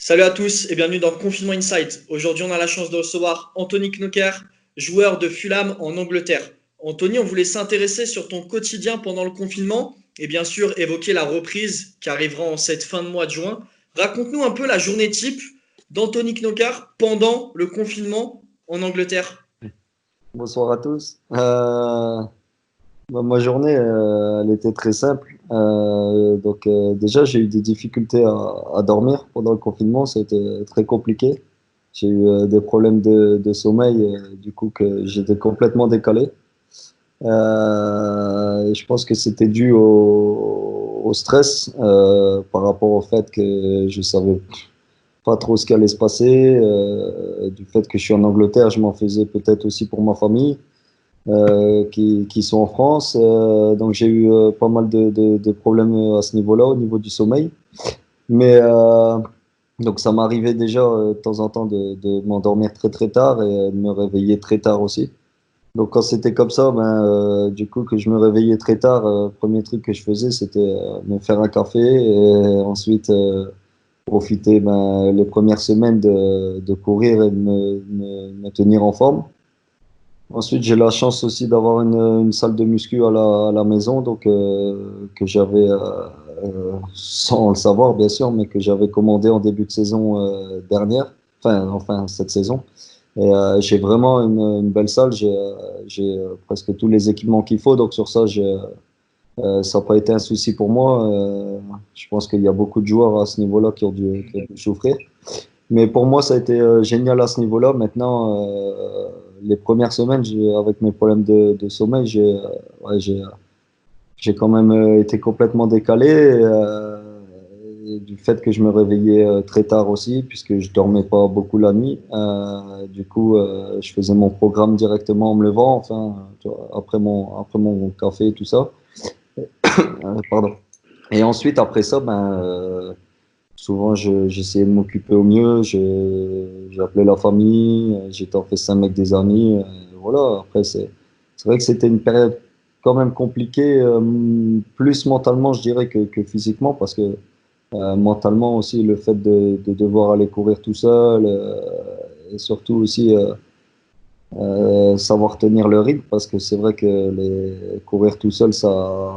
Salut à tous et bienvenue dans Confinement Insight. Aujourd'hui, on a la chance de recevoir Anthony Knocker, joueur de Fulham en Angleterre. Anthony, on voulait s'intéresser sur ton quotidien pendant le confinement et bien sûr évoquer la reprise qui arrivera en cette fin de mois de juin. Raconte-nous un peu la journée type d'Anthony Knocker pendant le confinement en Angleterre. Bonsoir à tous. Ma journée, elle était très simple. Déjà, j'ai eu des difficultés à dormir pendant le confinement. C'était très compliqué. J'ai eu des problèmes de sommeil, du coup que j'étais complètement décalé. Et je pense que c'était dû au stress par rapport au fait que je savais pas trop ce qui allait se passer. Du fait que je suis en Angleterre, je m'en faisais peut-être aussi pour ma famille qui sont en France. Donc j'ai eu pas mal de problèmes à ce niveau-là, au niveau du sommeil. Mais donc ça m'arrivait déjà de temps en temps de m'endormir très très tard et de me réveiller très tard aussi. Donc quand c'était comme ça, du coup que je me réveillais très tard, premier truc que je faisais c'était me faire un café et ensuite profiter les premières semaines de courir et de me tenir en forme. Ensuite, j'ai la chance aussi d'avoir une salle de muscu à la maison, donc que j'avais, sans le savoir bien sûr, mais que j'avais commandé en début de saison dernière, enfin cette saison. Et j'ai vraiment une belle salle, j'ai presque tous les équipements qu'il faut, donc sur ça, ça n'a pas été un souci pour moi. Je pense qu'il y a beaucoup de joueurs à ce niveau-là qui ont dû souffrir. Mais pour moi, ça a été génial à ce niveau-là. Maintenant, les premières semaines, avec mes problèmes de sommeil, j'ai quand même été complètement décalé et du fait que je me réveillais très tard aussi, puisque je dormais pas beaucoup la nuit. Du coup, je faisais mon programme directement en me levant, enfin, tu vois, après mon café et tout ça. Pardon. Et ensuite, après ça, souvent, j'essayais de m'occuper au mieux. J'appelais la famille, j'étais en FaceTime avec des amis. Voilà. Après, c'est vrai que c'était une période quand même compliquée, plus mentalement, je dirais, que physiquement, parce que mentalement aussi, le fait de devoir aller courir tout seul, et surtout aussi savoir tenir le rythme, parce que c'est vrai que courir tout seul, ça,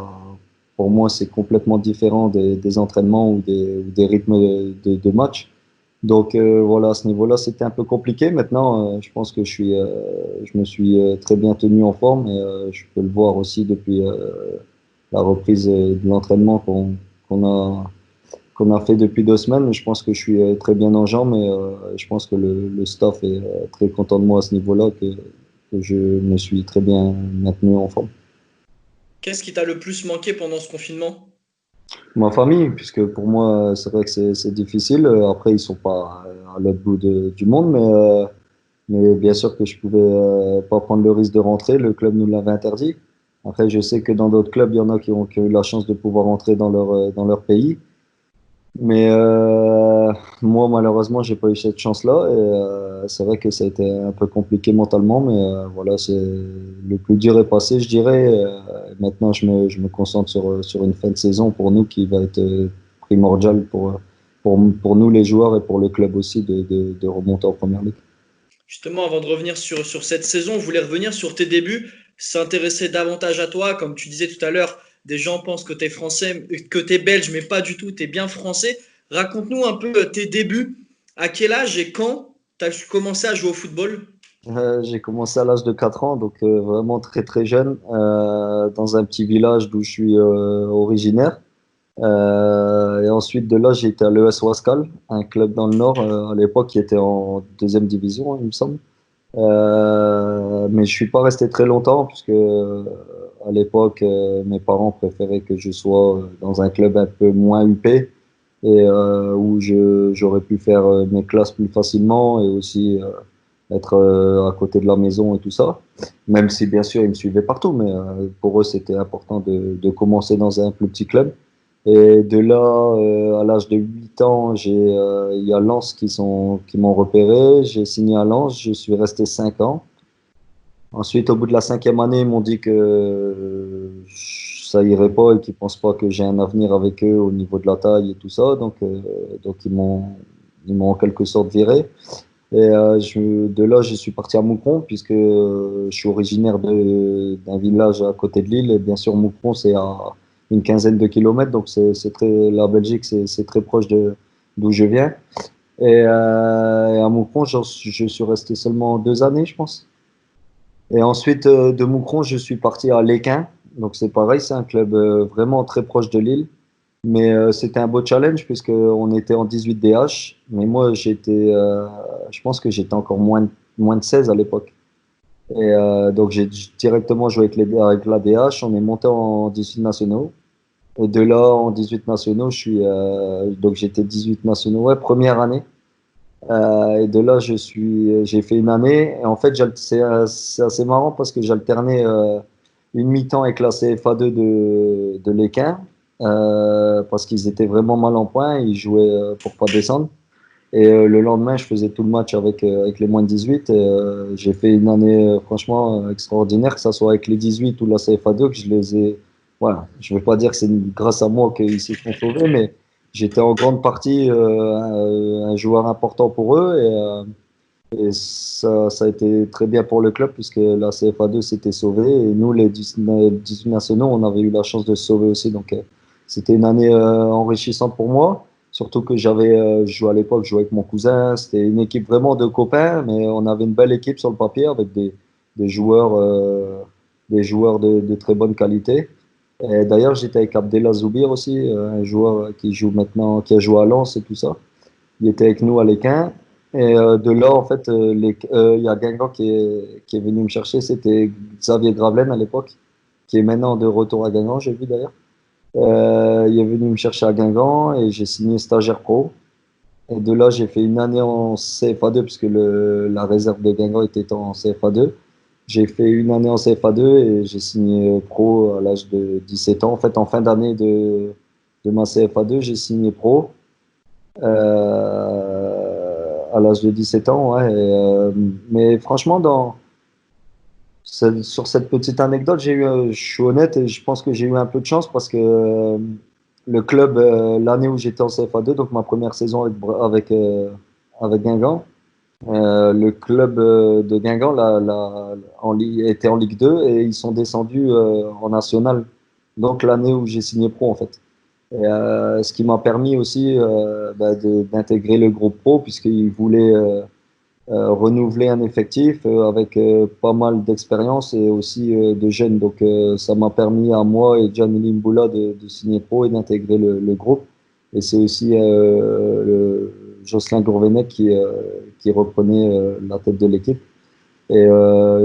pour moi, c'est complètement différent des entraînements ou des rythmes de match. Donc voilà, à ce niveau-là, c'était un peu compliqué. Maintenant, je pense que je me suis très bien tenu en forme et je peux le voir aussi depuis la reprise de l'entraînement qu'on a fait depuis 2 semaines. Je pense que je suis très bien en jambes et je pense que le staff est très content de moi à ce niveau-là, que je me suis très bien maintenu en forme. Qu'est-ce qui t'a le plus manqué pendant ce confinement? Ma famille, puisque pour moi, c'est vrai que c'est difficile. Après, ils sont pas à l'autre bout du monde, mais bien sûr que je pouvais pas prendre le risque de rentrer. Le club nous l'avait interdit. Après, je sais que dans d'autres clubs, il y en a qui ont eu la chance de pouvoir rentrer dans leur pays. Mais moi, malheureusement, j'ai pas eu cette chance-là. Et c'est vrai que ça a été un peu compliqué mentalement, mais voilà, le plus dur est passé, je dirais. Maintenant, je me concentre sur une fin de saison pour nous qui va être primordiale pour nous, les joueurs, et pour le club aussi, de remonter en première ligue. Justement, avant de revenir sur cette saison, je voulais revenir sur tes débuts, s'intéresser davantage à toi. Comme tu disais tout à l'heure, des gens pensent que tu es français, que tu es belge, mais pas du tout, tu es bien français. Raconte-nous un peu tes débuts. À quel âge et quand tu as commencé à jouer au football? J'ai commencé à l'âge de 4 ans, donc vraiment très très jeune, dans un petit village d'où je suis originaire. Et ensuite de là, j'ai été à l'ES Wascal, un club dans le Nord à l'époque qui était en deuxième division, il me semble. Mais je suis pas resté très longtemps puisque à l'époque, mes parents préféraient que je sois dans un club un peu moins huppé et où j'aurais pu faire mes classes plus facilement et aussi être à côté de la maison et tout ça. Même si bien sûr ils me suivaient partout, mais pour eux c'était important de commencer dans un plus petit club. Et de là, à l'âge de 8 ans, il y a Lens qui m'ont repéré. J'ai signé à Lens, je suis resté 5 ans. Ensuite, au bout de la cinquième année, ils m'ont dit que ça irait pas et qu'ils pensent pas que j'ai un avenir avec eux au niveau de la taille et tout ça. Donc ils m'ont en quelque sorte viré. Et de là, je suis parti à Moucron, puisque je suis originaire d'un village à côté de Lille. Et bien sûr, Moucron, c'est à une quinzaine de kilomètres, donc la Belgique, c'est très proche d'où je viens. Et à Moucron, je suis resté seulement 2 années, je pense. Et ensuite, de Moucron, je suis parti à Léquin. Donc c'est pareil, c'est un club vraiment très proche de Lille. Mais c'était un beau challenge puisqu'on était en 18 DH. Mais moi, je pense que j'étais encore moins de 16 à l'époque. Et donc j'ai directement joué avec la DH. On est monté en 18 nationaux. Et de là, en 18 nationaux, donc j'étais 18 nationaux, ouais, première année. Et de là, j'ai fait une année. Et en fait, c'est assez marrant parce que j'alternais une mi-temps avec la CFA2 de l'Équin parce qu'ils étaient vraiment mal en point. Ils jouaient pour pas descendre. Et le lendemain, je faisais tout le match avec les moins de 18. Et j'ai fait une année franchement extraordinaire, que ce soit avec les 18 ou la CFA2, que je les ai. Voilà, je ne veux pas dire que c'est grâce à moi qu'ils se sont sauvés, mais j'étais en grande partie un joueur important pour eux. Et ça a été très bien pour le club, puisque la CFA2 s'était sauvée. Et nous, les 18 nationaux, on avait eu la chance de se sauver aussi. Donc, c'était une année enrichissante pour moi. Surtout que je jouais à l'époque, je jouais avec mon cousin. C'était une équipe vraiment de copains, mais on avait une belle équipe sur le papier avec des joueurs, des joueurs de très bonne qualité. Et d'ailleurs, j'étais avec Abdellah Zoubir aussi, un joueur qui joue maintenant, qui a joué à Lens et tout ça. Il était avec nous à l'Équin. Et de là, en fait, il y a Guingamp qui est venu me chercher. C'était Xavier Gravelaine à l'époque, qui est maintenant de retour à Guingamp, j'ai vu d'ailleurs. Il est venu me chercher à Guingamp et j'ai signé stagiaire pro. Et de là, j'ai fait une année en CFA2 puisque la réserve de Guingamp était en CFA2. J'ai fait une année en CFA2 et j'ai signé pro à l'âge de 17 ans. En fait, en fin d'année de ma CFA2, j'ai signé pro à l'âge de 17 ans. Ouais, mais franchement, sur cette petite anecdote, je suis honnête et je pense que j'ai eu un peu de chance parce que le club, l'année où j'étais en CFA2, donc ma première saison avec Guingamp, le club de Guingamp était en Ligue 2 et ils sont descendus en National. Donc l'année où j'ai signé pro en fait. Et, ce qui m'a permis aussi d'intégrer le groupe pro puisqu'ils voulaient renouveler un effectif avec pas mal d'expérience et aussi de jeunes. Donc ça m'a permis à moi et Gianni Mboula de signer pro et d'intégrer le groupe. Et c'est aussi Jocelyn Gourvenec qui reprenait la tête de l'équipe. Et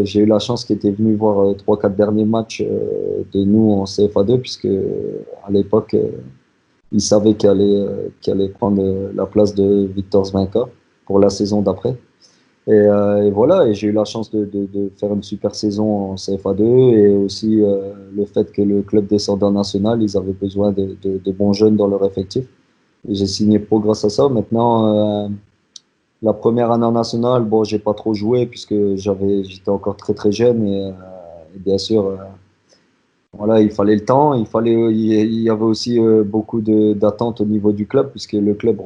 j'ai eu la chance qu'il était venu voir 3-4 derniers matchs de nous en CFA2, puisque à l'époque, il savait qu'il allait prendre la place de Victor Zvinka pour la saison d'après. Et voilà, et j'ai eu la chance de faire une super saison en CFA2 et aussi le fait que le club descende en national, ils avaient besoin de bons jeunes dans leur effectif. Et j'ai signé pro grâce à ça. Maintenant, la première année en national, bon, j'ai pas trop joué puisque j'étais encore très très jeune et bien sûr, voilà, il fallait le temps, il y avait aussi beaucoup d'attentes au niveau du club puisque le club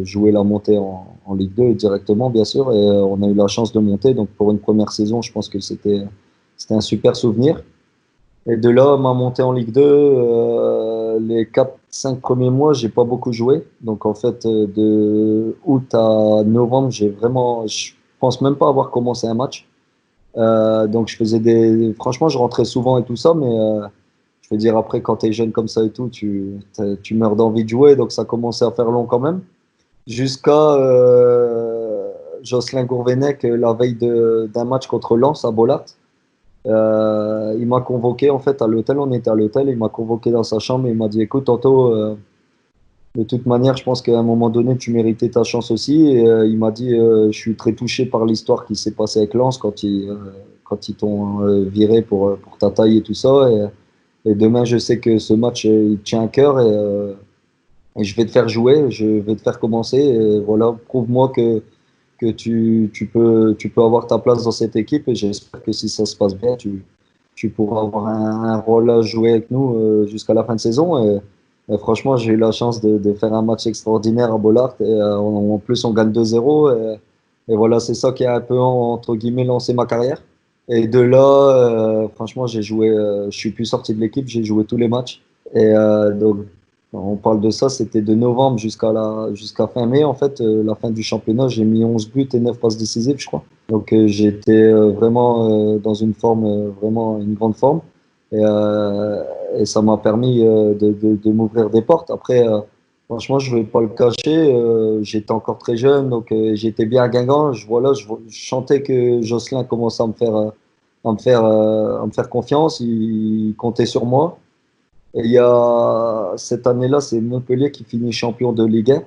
jouait la montée en Ligue 2 directement, bien sûr, et on a eu la chance de monter. Donc pour une première saison, je pense que c'était un super souvenir. Et de là, ma montée en Ligue 2, les 4-5 premiers mois, j'ai pas beaucoup joué. Donc en fait, de août à novembre, je pense même pas avoir commencé un match. Donc je faisais franchement, je rentrais souvent et tout ça, mais je veux dire, après, quand tu es jeune comme ça et tout, tu meurs d'envie de jouer, donc ça commençait à faire long quand même. Jusqu'à Jocelyn Gourvenec, la veille d'un match contre Lens à Bollaert. Il m'a convoqué en fait à l'hôtel, on était à l'hôtel, il m'a convoqué dans sa chambre et il m'a dit écoute Anto, de toute manière je pense qu'à un moment donné tu méritais ta chance aussi et il m'a dit je suis très touché par l'histoire qui s'est passée avec Lens quand ils t'ont viré pour ta taille et tout ça et demain je sais que ce match il te tient à cœur et je vais te faire jouer, je vais te faire commencer et voilà, prouve-moi que tu peux avoir ta place dans cette équipe et j'espère que si ça se passe bien, tu pourras avoir un rôle à jouer avec nous jusqu'à la fin de saison. Et franchement, j'ai eu la chance de faire un match extraordinaire à Bollaert. Et en plus, on gagne 2-0. Et voilà, c'est ça qui a un peu, entre guillemets, lancé ma carrière. Et de là, franchement, j'ai joué, je suis plus sorti de l'équipe, j'ai joué tous les matchs. Et donc, on parle de ça, c'était de novembre jusqu'à fin mai, en fait, la fin du championnat, j'ai mis 11 buts et 9 passes décisives, je crois. Donc, j'étais vraiment dans une forme, vraiment une grande forme. Et, euh, et ça m'a permis de m'ouvrir des portes. Après, franchement, je ne vais pas le cacher, j'étais encore très jeune, donc j'étais bien à Guingamp. Je chantais que Jocelyn commençait à me faire confiance, il comptait sur moi. Et il y a cette année-là, c'est Montpellier qui finit champion de Ligue 1.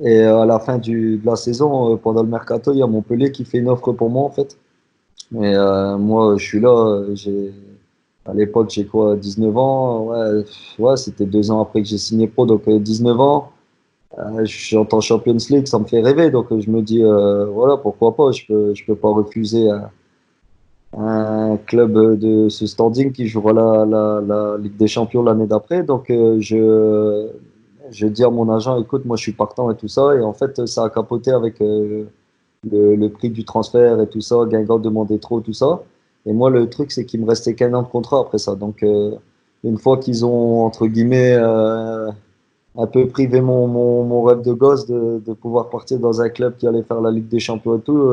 Et à la fin de la saison, pendant le mercato, il y a Montpellier qui fait une offre pour moi en fait. Et moi, je suis là, à l'époque, j'ai quoi, 19 ans? Ouais, ouais, c'était 2 ans après que j'ai signé pro, donc 19 ans. J'entends Champions League, ça me fait rêver, donc je me dis, voilà, pourquoi pas, je peux pas refuser un club de ce standing qui jouera la Ligue des Champions l'année d'après. Donc, je dis à mon agent, écoute, moi, je suis partant et tout ça. Et en fait, ça a capoté avec le prix du transfert et tout ça. Guingamp demandait trop, tout ça. Et moi, le truc, c'est qu'il me restait qu'un an de contrat après ça. Donc, une fois qu'ils ont, entre guillemets, un peu privé mon rêve de gosse de pouvoir partir dans un club qui allait faire la Ligue des Champions et tout,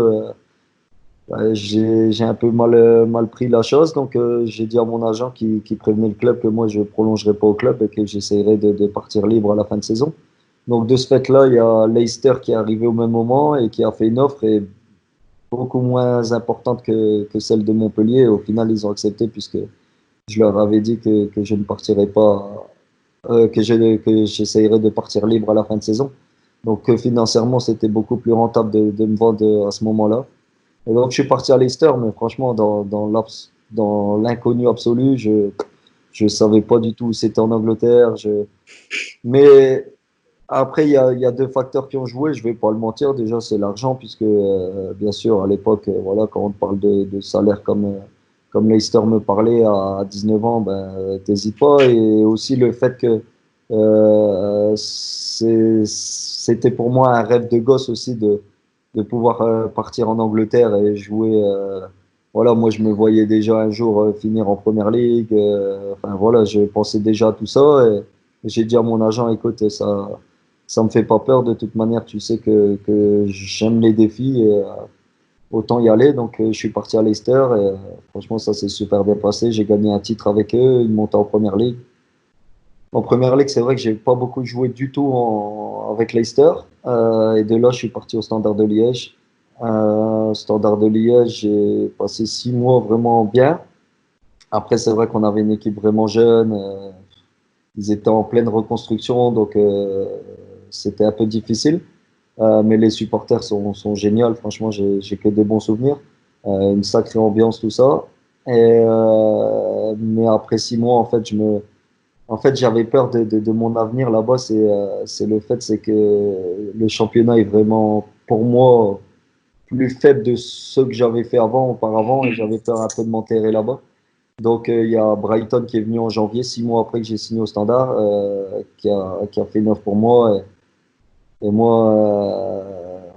j'ai un peu mal pris la chose, donc j'ai dit à mon agent qui prévenait le club que moi je prolongerai pas au club et que j'essayerai de partir libre à la fin de saison. Donc de ce fait-là, il y a Leicester qui est arrivé au même moment et qui a fait une offre et beaucoup moins importante que celle de Montpellier. Et au final, ils ont accepté puisque je leur avais dit que je ne partirais pas, que j'essayerais de partir libre à la fin de saison. Donc financièrement, c'était beaucoup plus rentable de me vendre à ce moment-là. Et donc, je suis parti à Leicester, mais franchement, dans l'inconnu absolu, je savais pas du tout où c'était en Angleterre. Mais après, il y a deux facteurs qui ont joué, je vais pas le mentir. Déjà, c'est l'argent, puisque, bien sûr, à l'époque, voilà, quand on parle de salaire comme Leicester me parlait à 19 ans, ben, t'hésites pas. Et aussi le fait que c'était pour moi un rêve de gosse aussi de pouvoir partir en Angleterre et jouer. Voilà, moi, je me voyais déjà un jour finir en Première Ligue. Enfin, voilà, je pensais déjà à tout ça. Et j'ai dit à mon agent, écoute, ça me fait pas peur. De toute manière, tu sais que j'aime les défis. Et, autant y aller. Donc, je suis parti à Leicester. Et, franchement, ça s'est super bien passé. J'ai gagné un titre avec eux. Ils montent en Première Ligue. En Première Ligue, c'est vrai que j'ai pas beaucoup joué du tout avec Leicester. Et de là, je suis parti au Standard de Liège. Standard de Liège, j'ai passé 6 mois vraiment bien. Après, c'est vrai qu'on avait une équipe vraiment jeune. Ils étaient en pleine reconstruction, donc c'était un peu difficile. Mais les supporters sont géniaux. Franchement, j'ai que des bons souvenirs. Une sacrée ambiance, tout ça. Et, mais après 6 mois, en fait, en fait, j'avais peur de mon avenir là-bas. C'est le fait, c'est que le championnat est vraiment, pour moi, plus faible de ce que j'avais fait auparavant, et j'avais peur un peu de m'enterrer là-bas. Donc, il y a Brighton qui est venu en janvier, 6 mois après que j'ai signé au Standard, qui a fait une offre pour moi. Et moi,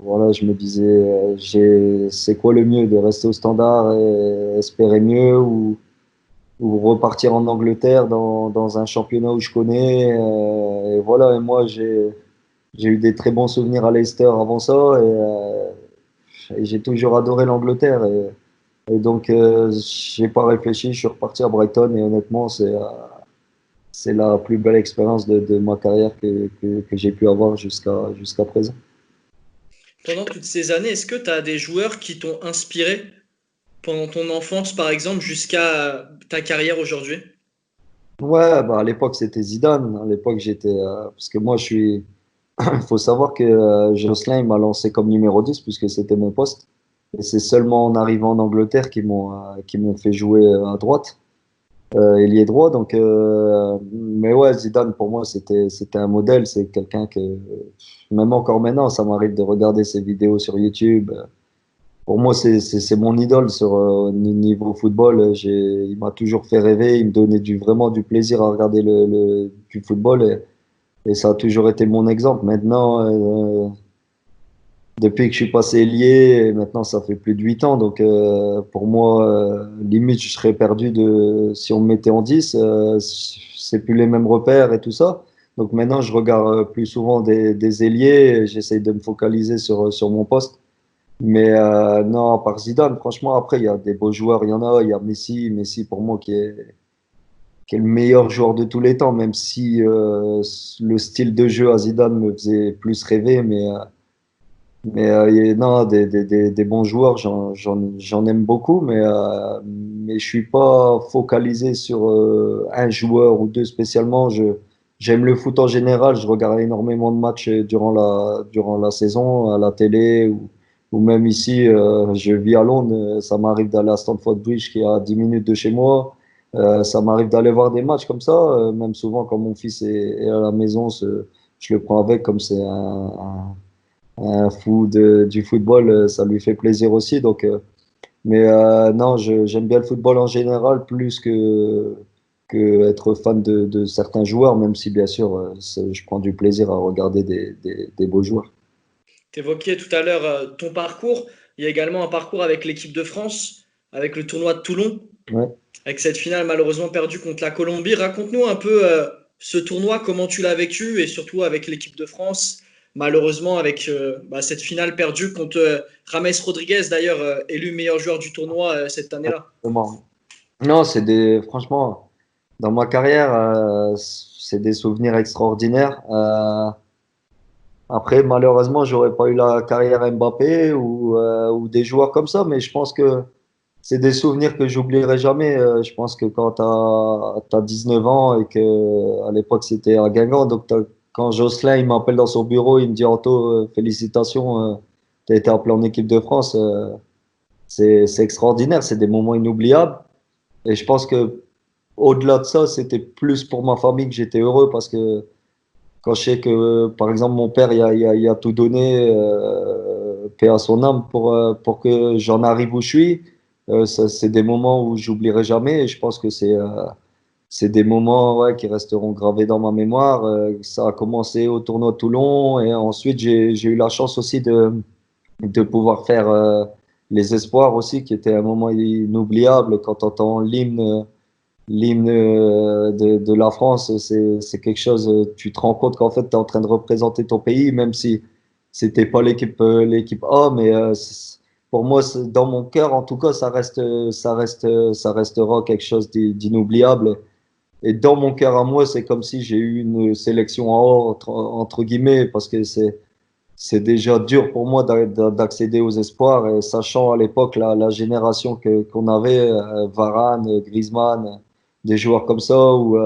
voilà, je me disais, c'est quoi le mieux, de rester au Standard et espérer mieux, ou repartir en Angleterre dans un championnat où je connais. Et voilà, et moi, j'ai eu des très bons souvenirs à Leicester avant ça, et j'ai toujours adoré l'Angleterre. Et donc, j'ai pas réfléchi, je suis reparti à Brighton, et honnêtement, c'est la plus belle expérience de ma carrière que j'ai pu avoir jusqu'à présent. Pendant toutes ces années, est-ce que tu as des joueurs qui t'ont inspiré pendant ton enfance, par exemple, jusqu'à ta carrière aujourd'hui? Ouais, bah à l'époque, c'était Zidane. À l'époque, j'étais. Parce que moi, je suis. Il faut savoir que Jocelyn, il m'a lancé comme numéro 10 puisque c'était mon poste. Et c'est seulement en arrivant en Angleterre qu'ils m'ont fait jouer à droite, ailier droit. Donc, mais ouais, Zidane, pour moi, c'était un modèle. C'est quelqu'un que, même encore maintenant, ça m'arrive de regarder ses vidéos sur YouTube. Pour moi, c'est mon idole sur niveau football. Il m'a toujours fait rêver. Il me donnait vraiment du plaisir à regarder du football et ça a toujours été mon exemple. Maintenant, depuis que je suis passé ailier, maintenant ça fait plus de 8 ans. Donc pour moi, limite, je serais perdu si on me mettait en 10. C'est plus les mêmes repères et tout ça. Donc maintenant, je regarde plus souvent des ailiers. Et j'essaye de me focaliser sur mon poste. Mais non, par Zidane, franchement, après, il y a des beaux joueurs, il y en a. Il y a Messi, Messi pour moi qui est le meilleur joueur de tous les temps, même si le style de jeu à Zidane me faisait plus rêver. Non, des bons joueurs, j'en aime beaucoup, mais je suis pas focalisé sur un joueur ou deux spécialement. J'aime le foot en général. Je regarde énormément de matchs durant la saison à la télé ou même ici. Je vis à Londres. Ça m'arrive d'aller à Stamford Bridge qui est à 10 minutes de chez moi. Ça m'arrive d'aller voir des matchs comme ça. Même souvent quand mon fils est à la maison, je le prends avec comme c'est un fou du football, ça lui fait plaisir aussi. Non, j'aime bien le football en général plus que être fan de certains joueurs, même si bien sûr, je prends du plaisir à regarder des beaux joueurs. Tu évoquais tout à l'heure ton parcours. Il y a également un parcours avec l'équipe de France, avec le tournoi de Toulon, Ouais. avec cette finale malheureusement perdue contre la Colombie. Raconte-nous un peu ce tournoi, comment tu l'as vécu et surtout avec l'équipe de France, malheureusement avec cette finale perdue contre James Rodriguez, d'ailleurs élu meilleur joueur du tournoi cette année-là. Exactement. Non, franchement, dans ma carrière, c'est des souvenirs extraordinaires. Après, malheureusement, j'aurais pas eu la carrière Mbappé ou des joueurs comme ça, mais je pense que c'est des souvenirs que j'oublierai jamais. Je pense que quand t'as 19 ans et que à l'époque c'était à Guingamp, quand Jocelyn il m'appelle dans son bureau, il me dit Anto, félicitations, t'as été appelé en équipe de France. C'est extraordinaire, c'est des moments inoubliables. Et je pense que au-delà de ça, c'était plus pour ma famille que j'étais heureux parce que quand je sais que, par exemple, mon père, il a tout donné, paix à son âme, pour que j'en arrive où je suis, c'est des moments où j'oublierai jamais. Et je pense que c'est des moments ouais, qui resteront gravés dans ma mémoire. Ça a commencé au tournoi de Toulon et ensuite j'ai eu la chance aussi de pouvoir faire les espoirs aussi, qui était un moment inoubliable quand on entend l'hymne de la France, c'est quelque chose, tu te rends compte qu'en fait, tu es en train de représenter ton pays, même si c'était pas l'équipe A, mais pour moi, dans mon cœur, en tout cas, ça restera quelque chose d'inoubliable. Et dans mon cœur à moi, c'est comme si j'ai eu une sélection en or, entre guillemets, parce que c'est déjà dur pour moi d'accéder aux espoirs, et sachant à l'époque la génération qu'on avait, Varane, Griezmann, des joueurs comme ça, où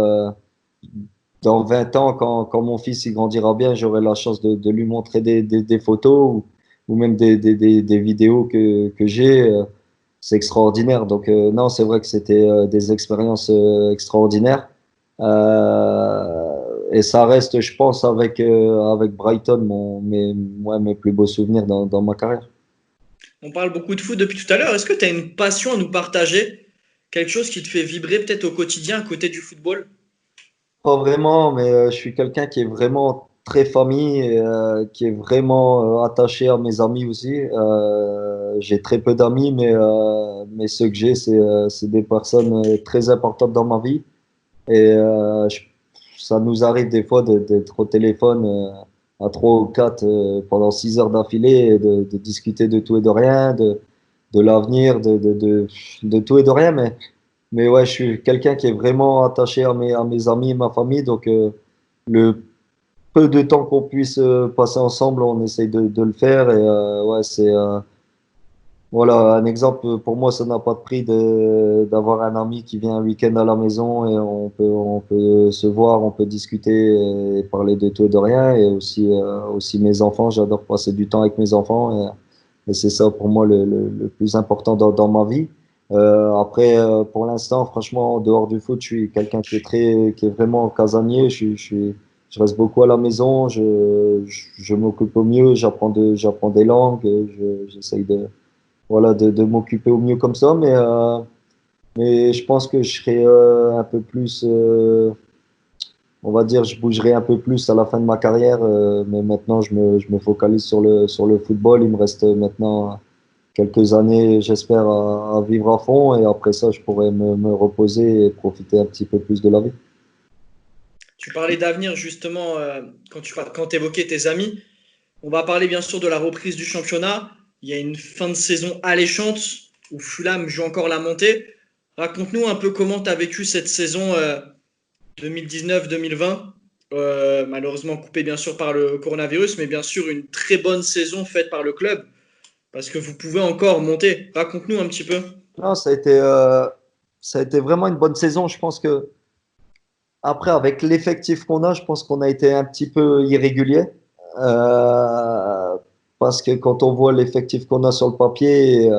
dans 20 ans, quand mon fils il grandira bien, j'aurai la chance de lui montrer des photos ou même des vidéos que j'ai. C'est extraordinaire. Donc non, c'est vrai que c'était des expériences extraordinaires. Et ça reste, je pense, avec Brighton, mes plus beaux souvenirs dans ma carrière. On parle beaucoup de foot depuis tout à l'heure. Est-ce que tu as une passion à nous partager? Quelque chose qui te fait vibrer peut-être au quotidien à côté du football? Pas vraiment, mais je suis quelqu'un qui est vraiment très famille, et, qui est vraiment attaché à mes amis aussi. J'ai très peu d'amis, mais ceux que j'ai, c'est des personnes très importantes dans ma vie. Et ça nous arrive des fois d'être au téléphone à trois ou quatre pendant 6 heures d'affilée et de discuter de tout et de rien, de l'avenir, de tout et de rien. Mais ouais, je suis quelqu'un qui est vraiment attaché à mes amis et ma famille. Donc, le peu de temps qu'on puisse passer ensemble, on essaye de le faire. Et ouais, voilà, un exemple pour moi, ça n'a pas de prix d'avoir un ami qui vient un week-end à la maison et on peut se voir, on peut discuter et parler de tout et de rien. Et aussi mes enfants, j'adore passer du temps avec mes enfants et c'est ça pour moi le plus important dans ma vie. Après, pour l'instant, franchement, en dehors du foot, je suis quelqu'un qui est vraiment casanier. Je reste beaucoup à la maison, je m'occupe au mieux, j'apprends des langues, j'essaye voilà, de m'occuper au mieux comme ça. Mais je pense que je serai un peu plus, on va dire, je bougerai un peu plus à la fin de ma carrière. Mais maintenant, je me focalise sur le football. Il me reste maintenant quelques années, j'espère, à vivre à fond. Et après ça, je pourrais me reposer et profiter un petit peu plus de la vie. Tu parlais d'avenir justement quand tu évoquais tes amis. On va parler bien sûr de la reprise du championnat. Il y a une fin de saison alléchante où Fulham joue encore la montée. Raconte-nous un peu comment tu as vécu cette saison 2019-2020. Malheureusement coupée bien sûr par le coronavirus, mais bien sûr une très bonne saison faite par le club parce que vous pouvez encore monter. Raconte-nous un petit peu. Non, ça a été vraiment une bonne saison. Je pense que après, avec l'effectif qu'on a, je pense qu'on a été un petit peu irrégulier. Euh, Parce que quand on voit l'effectif qu'on a sur le papier,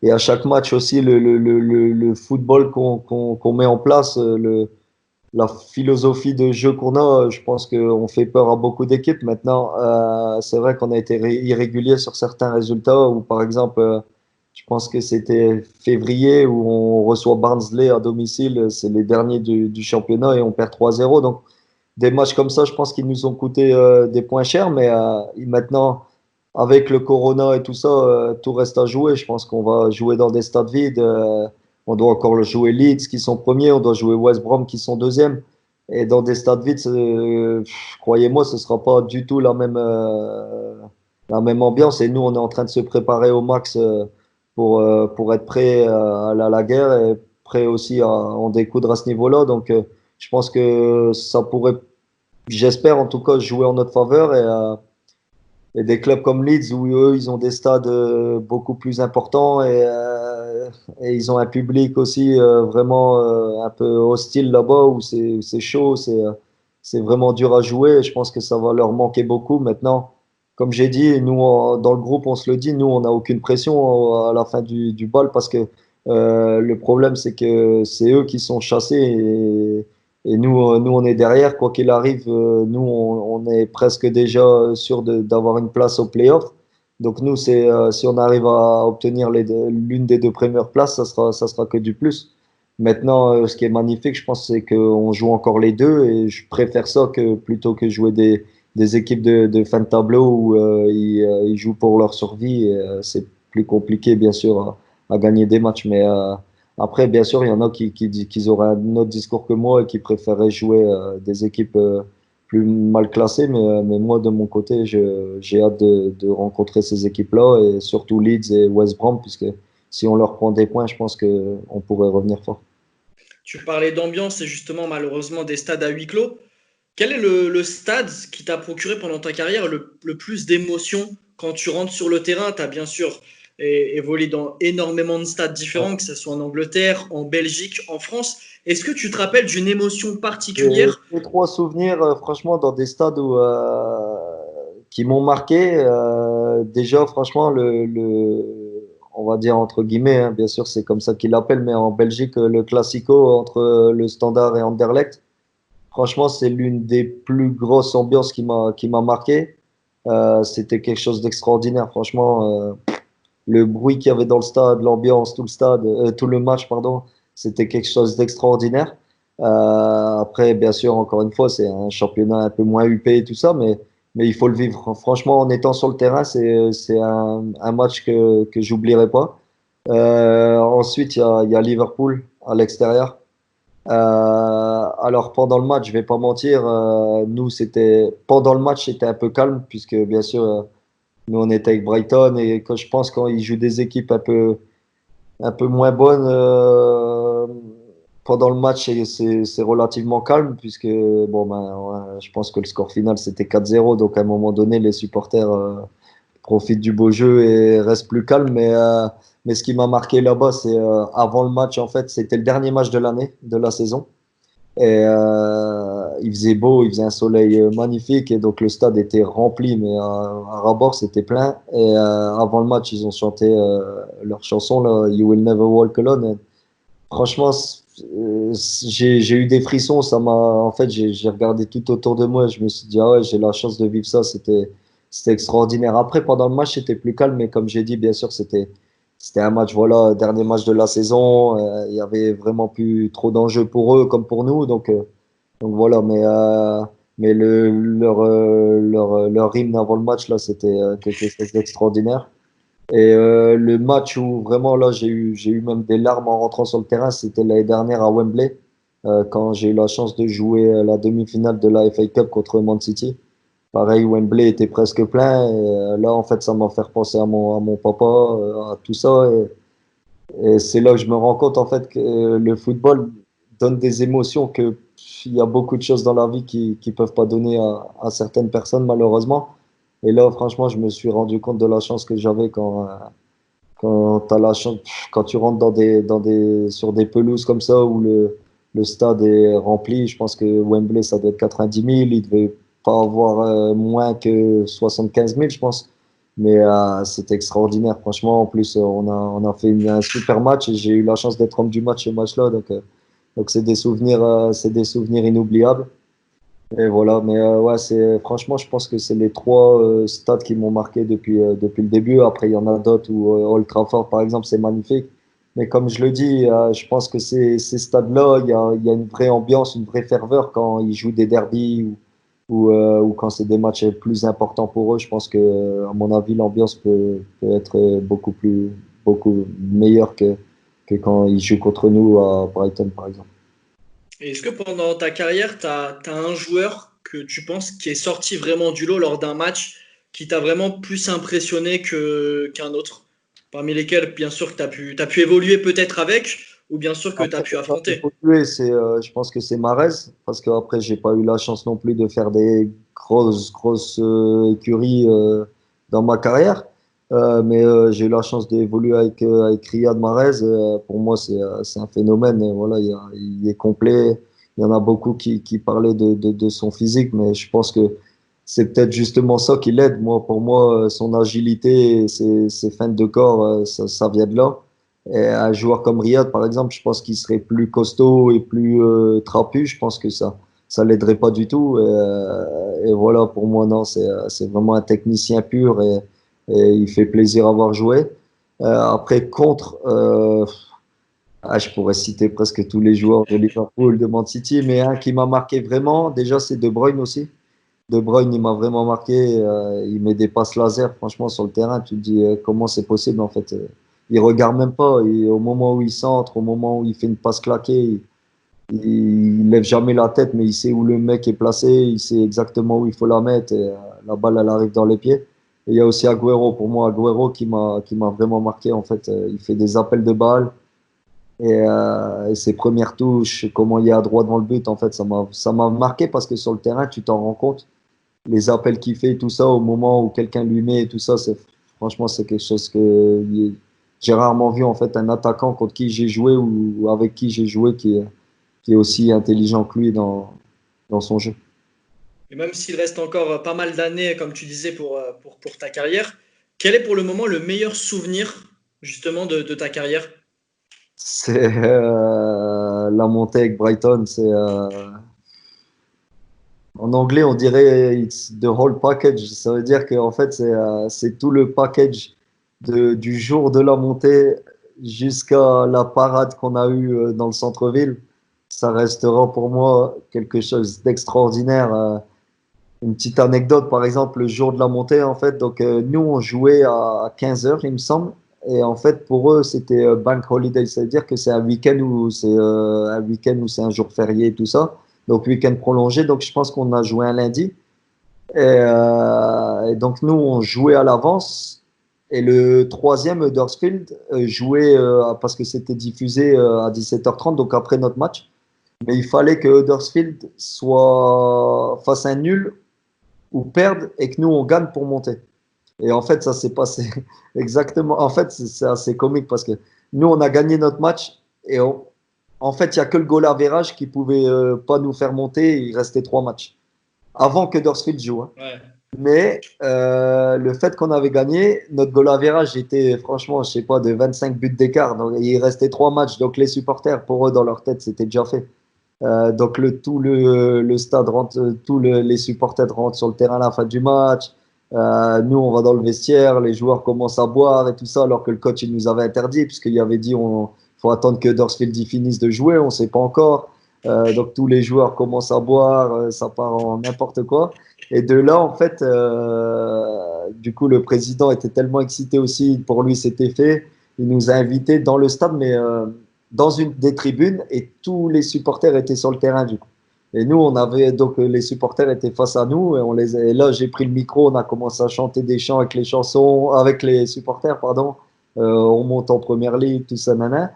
et à chaque match aussi, le football qu'on met en place, la philosophie de jeu qu'on a, je pense qu'on fait peur à beaucoup d'équipes. Maintenant, c'est vrai qu'on a été irrégulier sur certains résultats, ou par exemple, je pense que c'était février où on reçoit Barnsley à domicile, c'est les derniers du championnat et on perd 3-0. Donc, des matchs comme ça, je pense qu'ils nous ont coûté des points chers, mais maintenant, avec le Corona et tout ça, tout reste à jouer. Je pense qu'on va jouer dans des stades vides. On doit encore le jouer Leeds qui sont premiers, on doit jouer West Brom qui sont deuxièmes. Et dans des stades vides, croyez-moi, ce sera pas du tout la même ambiance. Et nous, on est en train de se préparer au max pour être prêt à aller à la guerre et prêt aussi à en découdre à ce niveau-là. Donc, je pense que ça pourrait, j'espère en tout cas, jouer en notre faveur. Et des clubs comme Leeds, où eux, ils ont des stades beaucoup plus importants et ils ont un public aussi vraiment un peu hostile là-bas, où c'est chaud, c'est vraiment dur à jouer. Et je pense que ça va leur manquer beaucoup. Maintenant, comme j'ai dit, nous, dans le groupe, on se le dit, nous, on n'a aucune pression à la fin du bal parce que le problème, c'est que c'est eux qui sont chassés et nous, on est derrière, quoi qu'il arrive, nous, on est presque déjà sûr d'avoir une place au playoff. Donc nous, si on arrive à obtenir l'une des deux premières places, ça sera que du plus. Maintenant, ce qui est magnifique, je pense, c'est qu'on joue encore les deux et je préfère ça que plutôt que jouer des équipes de fin de tableau où ils jouent pour leur survie. C'est plus compliqué, bien sûr, à gagner des matchs. Mais après, bien sûr, il y en a qui disent qu'ils auraient un autre discours que moi et qui préféraient jouer des équipes plus mal classées. Mais moi, de mon côté, j'ai hâte de rencontrer ces équipes-là et surtout Leeds et West Brom, puisque si on leur prend des points, je pense qu'on pourrait revenir fort. Tu parlais d'ambiance et justement malheureusement des stades à huis clos. Quel est le stade qui t'a procuré pendant ta carrière le plus d'émotions quand tu rentres sur le terrain? Tu as bien sûr évolué dans énormément de stades différents, que ce soit en Angleterre, en Belgique, en France. Est-ce que tu te rappelles d'une émotion J'ai particulière? j'ai trois souvenirs, franchement, dans des stades qui m'ont marqué. Déjà, franchement, on va dire entre guillemets, hein, bien sûr, c'est comme ça qu'ils l'appellent, mais en Belgique, le Classico entre le Standard et Anderlecht. Franchement, c'est l'une des plus grosses ambiances qui m'a marqué. C'était quelque chose d'extraordinaire. Franchement, le bruit qu'il y avait dans le stade, l'ambiance, tout le match, pardon, c'était quelque chose d'extraordinaire. Après, bien sûr, encore une fois, c'est un championnat un peu moins huppé et tout ça, mais il faut le vivre. Franchement, en étant sur le terrain, c'est un match que j'oublierai pas. Ensuite, il y a Liverpool à l'extérieur. Alors pendant le match, je vais pas mentir, nous c'était pendant le match c'était un peu calme puisque bien sûr nous on était avec Brighton et quand je pense quand ils jouent des équipes un peu moins bonnes pendant le match c'est relativement calme puisque bon ben ouais, je pense que le score final c'était 4-0 donc à un moment donné les supporters profitent du beau jeu et restent plus calmes mais ce qui m'a marqué là-bas c'est avant le match en fait c'était le dernier match de l'année de la saison et il faisait beau, il faisait un soleil magnifique et donc le stade était rempli, mais à ras-bord c'était plein. Et avant le match, ils ont chanté leur chanson là, You Will Never Walk Alone. Et franchement, j'ai eu des frissons. Ça m'a, en fait, j'ai regardé tout autour de moi. Je me suis dit ah ouais, j'ai la chance de vivre ça. c'était extraordinaire. Après, pendant le match, c'était plus calme, mais comme j'ai dit, bien sûr, c'était un match, voilà, dernier match de la saison. Il y avait vraiment plus trop d'enjeux pour eux comme pour nous. Donc voilà, mais leur hymne avant le match, là, c'était quelque chose d'extraordinaire. Et le match où vraiment, là, j'ai eu même des larmes en rentrant sur le terrain, c'était l'année dernière à Wembley, quand j'ai eu la chance de jouer la demi-finale de la FA Cup contre Man City. Pareil, Wembley était presque plein. Et, là, en fait, ça m'a fait penser à mon papa, à tout ça. Et c'est là que je me rends compte, en fait, que le football donne des émotions que il y a beaucoup de choses dans la vie qui peuvent pas donner à certaines personnes, malheureusement. Et là, franchement, je me suis rendu compte de la chance que j'avais quand t'as la chance, quand tu rentres sur des pelouses comme ça où le stade est rempli. Je pense que Wembley, ça doit être 90 000. Il devait pas avoir moins que 75 000, je pense. Mais c'était extraordinaire, franchement. En plus, on a fait un super match et j'ai eu la chance d'être homme du match ce match-là. Donc c'est des souvenirs inoubliables. Et voilà, mais ouais, franchement, je pense que c'est les trois stades qui m'ont marqué depuis le début. Après, il y en a d'autres où Old Trafford, par exemple, c'est magnifique. Mais comme je le dis, je pense que ces stades-là, il y a une vraie ambiance, une vraie ferveur quand ils jouent des derbies ou quand c'est des matchs plus importants pour eux. Je pense que, à mon avis, l'ambiance peut être beaucoup meilleure que quand ils jouent contre nous à Brighton, par exemple. Et est-ce que pendant ta carrière, tu as un joueur que tu penses qui est sorti vraiment du lot lors d'un match qui t'a vraiment plus impressionné qu'un autre? Parmi lesquels, bien sûr, que t'as pu évoluer peut-être avec, ou bien sûr que tu as Après, pu pas affronter. évolué, je pense que c'est Mahrez, parce qu'après, j'ai pas eu la chance non plus de faire des grosses écuries dans ma carrière. Mais j'ai eu la chance d'évoluer avec Riyad Mahrez. Pour moi, c'est un phénomène. Et voilà, il est complet. Il y en a beaucoup qui parlaient de son physique, mais je pense que c'est peut-être justement ça qui l'aide. Moi, pour moi, son agilité et ses feintes de corps, ça vient de là. Et un joueur comme Riyad, par exemple, je pense qu'il serait plus costaud et plus trapu. Je pense que ça l'aiderait pas du tout. Et voilà, pour moi, non, c'est vraiment un technicien pur et il fait plaisir à voir jouer. Après, je pourrais citer presque tous les joueurs de Liverpool, de Man City, mais un qui m'a marqué vraiment, déjà, c'est De Bruyne aussi. De Bruyne, il m'a vraiment marqué. Il met des passes laser, franchement, sur le terrain. Tu te dis comment c'est possible, en fait. Il regarde même pas. Au moment où il centre, au moment où il fait une passe claquée, il lève jamais la tête, mais il sait où le mec est placé. Il sait exactement où il faut la mettre. Et, la balle, elle arrive dans les pieds. Et il y a aussi Agüero, pour moi, Agüero qui m'a vraiment marqué, en fait. Il fait des appels de balles. Et ses premières touches, comment il est à droit devant le but, en fait, ça m'a marqué parce que sur le terrain, tu t'en rends compte les appels qu'il fait, tout ça, au moment où quelqu'un lui met, et tout ça, franchement, c'est quelque chose que j'ai rarement vu, en fait, un attaquant contre qui j'ai joué ou avec qui j'ai joué qui est aussi intelligent que lui dans son jeu. Et même s'il reste encore pas mal d'années, comme tu disais, pour ta carrière, quel est pour le moment le meilleur souvenir justement de ta carrière? C'est la montée avec Brighton, en anglais, on dirait it's the whole package. Ça veut dire que en fait, c'est tout le package du jour de la montée jusqu'à la parade qu'on a eue dans le centre-ville. Ça restera pour moi quelque chose d'extraordinaire. Une petite anecdote, par exemple, le jour de la montée, en fait, donc nous, on jouait à 15 heures, il me semble. Et en fait, pour eux, c'était bank holiday, c'est-à-dire que c'est un week-end où c'est un jour férié et tout ça. Donc, week-end prolongé. Donc, je pense qu'on a joué un lundi. Et donc, nous, on jouait à l'avance. Et le troisième, Huddersfield, jouait parce que c'était diffusé à 17h30, donc après notre match. Mais il fallait que Huddersfield fasse un nul ou perdre et que nous, on gagne pour monter. Et en fait, ça s'est passé exactement. En fait, c'est assez comique parce que nous, on a gagné notre match et en fait, il n'y a que le goal average qui pouvait pas nous faire monter. Il restait 3 matchs avant que Dorsfield joue, hein. Ouais. Mais le fait qu'on avait gagné, notre goal average était franchement, je sais pas, de 25 buts d'écart. Donc, il restait 3 matchs. Donc les supporters, pour eux, dans leur tête, c'était déjà fait. Donc tout le stade rentre, les supporters rentrent sur le terrain à la fin du match. Nous, on va dans le vestiaire, les joueurs commencent à boire et tout ça, alors que le coach il nous avait interdit, puisqu'il avait dit faut attendre que Huddersfield y finisse de jouer, on ne sait pas encore. Donc tous les joueurs commencent à boire, ça part en n'importe quoi. Et de là, en fait, du coup, le président était tellement excité aussi, pour lui, c'était fait. Il nous a invités dans le stade, mais dans une des tribunes, et tous les supporters étaient sur le terrain, du coup. Et nous, on avait donc les supporters étaient face à nous et là j'ai pris le micro, on a commencé à chanter des chants avec les chansons, avec les supporters, pardon. On monte en première ligue, tout ça, nana.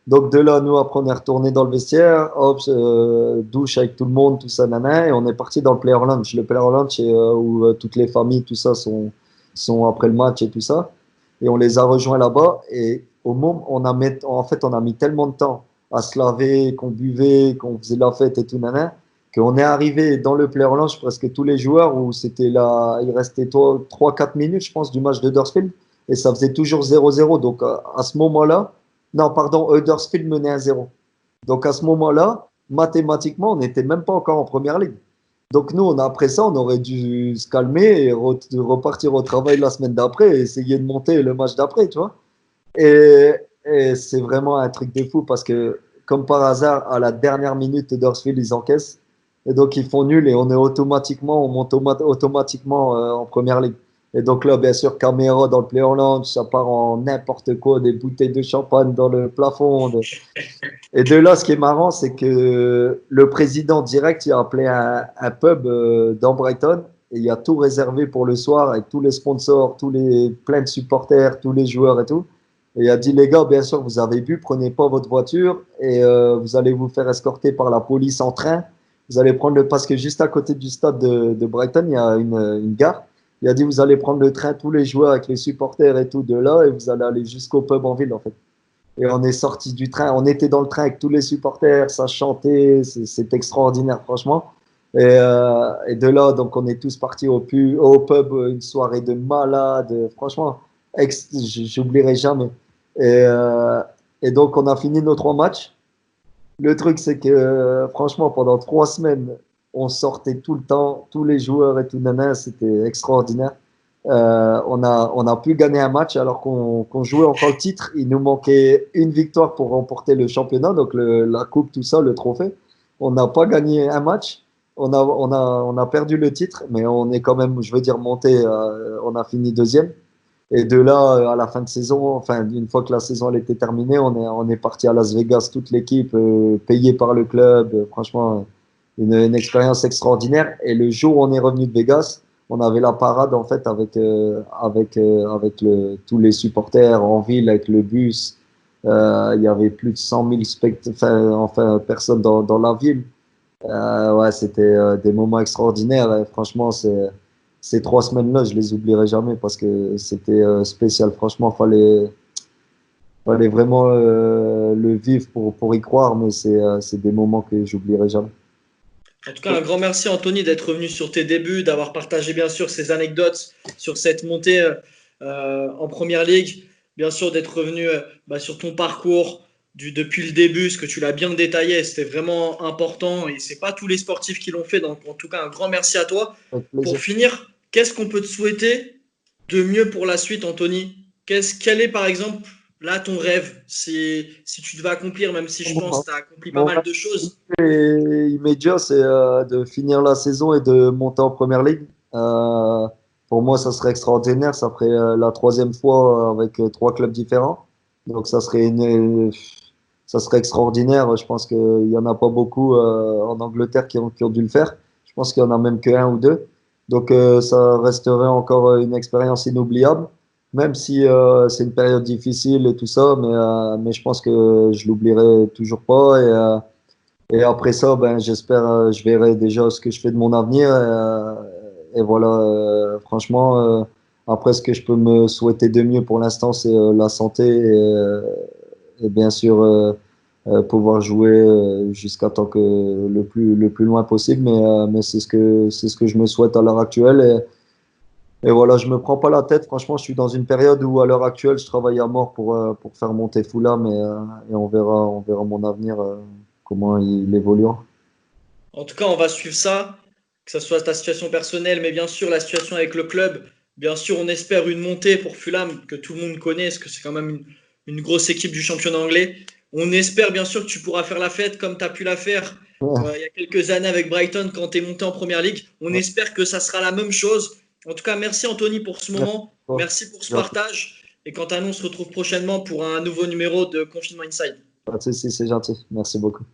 Donc de là, nous après on est retourné dans le vestiaire, hop, douche avec tout le monde, tout ça, nana, et on est parti dans le player lunch. Le player lunch c'est où toutes les familles, tout ça sont après le match et tout ça. Et on les a rejoints là-bas et au moment en fait on a mis tellement de temps à se laver, qu'on buvait, qu'on faisait la fête et tout, nana qu'on est arrivé dans le player lounge presque tous les joueurs où c'était là, il restait 3-4 minutes, je pense, du match de Huddersfield et ça faisait toujours 0-0. Donc à ce moment-là, non, pardon, Huddersfield menait 1-0. Donc à ce moment-là, mathématiquement, on n'était même pas encore en première ligue. Donc nous, après ça, on aurait dû se calmer et repartir au travail la semaine d'après et essayer de monter le match d'après, tu vois. Et, et c'est vraiment un truc de fou parce que, comme par hasard, à la dernière minute, Huddersfield, ils encaissent. Et donc, ils font nul et on monte automatiquement en première ligue. Et donc là, bien sûr, caméra dans le player lounge, ça part en n'importe quoi, des bouteilles de champagne dans le plafond. Et de là, ce qui est marrant, c'est que le président direct, il a appelé un pub dans Brighton et il a tout réservé pour le soir avec tous les sponsors, plein de supporters, tous les joueurs et tout. Et il a dit, les gars, bien sûr, vous avez bu, prenez pas votre voiture et vous allez vous faire escorter par la police en train. Vous allez prendre parce que juste à côté du stade de Brighton, il y a une gare. Il a dit, vous allez prendre le train, tous les joueurs avec les supporters et tout de là et vous allez aller jusqu'au pub en ville, en fait. Et on est sorti du train, on était dans le train avec tous les supporters, ça chantait, c'est extraordinaire, franchement. Et de là, donc, on est tous partis au pub, une soirée de malade, franchement, j'oublierai jamais. Et, euh, et donc, on a fini nos 3 matchs. Le truc, c'est que, franchement, pendant 3 semaines, on sortait tout le temps, tous les joueurs et tout, nana, c'était extraordinaire. On a pu gagner un match alors qu'on jouait encore le titre. Il nous manquait une victoire pour remporter le championnat, donc la coupe, tout ça, le trophée. On n'a pas gagné un match. On a perdu le titre, mais on est quand même, je veux dire, monté. On a fini deuxième. Et de là, à la fin de saison, enfin, une fois que la saison elle était terminée, on est parti à Las Vegas, toute l'équipe, payée par le club. Franchement, une expérience extraordinaire. Et le jour où on est revenu de Vegas, on avait la parade en fait avec tous les supporters en ville, avec le bus. Il y avait plus de 100 000 personnes dans la ville. Ouais, c'était des moments extraordinaires. Et franchement, ces 3 semaines-là, je les oublierai jamais parce que c'était spécial. Franchement, fallait vraiment le vivre pour y croire, mais c'est des moments que j'oublierai jamais. En tout cas, un grand merci Anthony d'être revenu sur tes débuts, d'avoir partagé bien sûr ces anecdotes sur cette montée en Première Ligue, bien sûr d'être revenu sur ton parcours depuis le début, ce que tu l'as bien détaillé, c'était vraiment important et c'est pas tous les sportifs qui l'ont fait, donc en tout cas un grand merci à toi. Avec Pour plaisir. finir, qu'est-ce qu'on peut te souhaiter de mieux pour la suite Anthony? Quel est par exemple là ton rêve si tu devais accomplir, même si je pense que tu as accompli pas Mon mal de choses. rêve immédiat, c'est de finir la saison et de monter en première ligue. Pour moi, ça serait extraordinaire. Ça ferait la troisième fois avec 3 clubs différents. Donc, ça serait extraordinaire. Je pense qu'il n'y en a pas beaucoup en Angleterre qui ont dû le faire. Je pense qu'il y en a même qu'un ou deux. Donc, ça resterait encore une expérience inoubliable, même si c'est une période difficile et tout ça. Mais je pense que je l'oublierai toujours pas. Et après ça, ben, j'espère, je verrai déjà ce que je fais de mon avenir. Et voilà, franchement, après, ce que je peux me souhaiter de mieux pour l'instant, c'est la santé et bien sûr pouvoir jouer jusqu'à temps que le plus loin possible. Mais c'est ce que je me souhaite à l'heure actuelle. Et voilà, je me prends pas la tête. Franchement, je suis dans une période où, à l'heure actuelle, je travaille à mort pour faire monter Fulham et on verra mon avenir, comment il évoluera. En tout cas, on va suivre ça, que ce soit ta situation personnelle, mais bien sûr la situation avec le club. Bien sûr, on espère une montée pour Fulham, que tout le monde connaît, parce que c'est quand même une grosse équipe du championnat anglais. On espère bien sûr que tu pourras faire la fête comme tu as pu la faire il y a quelques années avec Brighton quand tu es monté en Première Ligue. On Ouais. espère que ça sera la même chose. En tout cas, merci Anthony pour ce Merci. moment. Merci pour ce partage. Et quant à nous, on se retrouve prochainement pour un nouveau numéro de Confinement Inside. Pas de souci, c'est gentil. Merci beaucoup.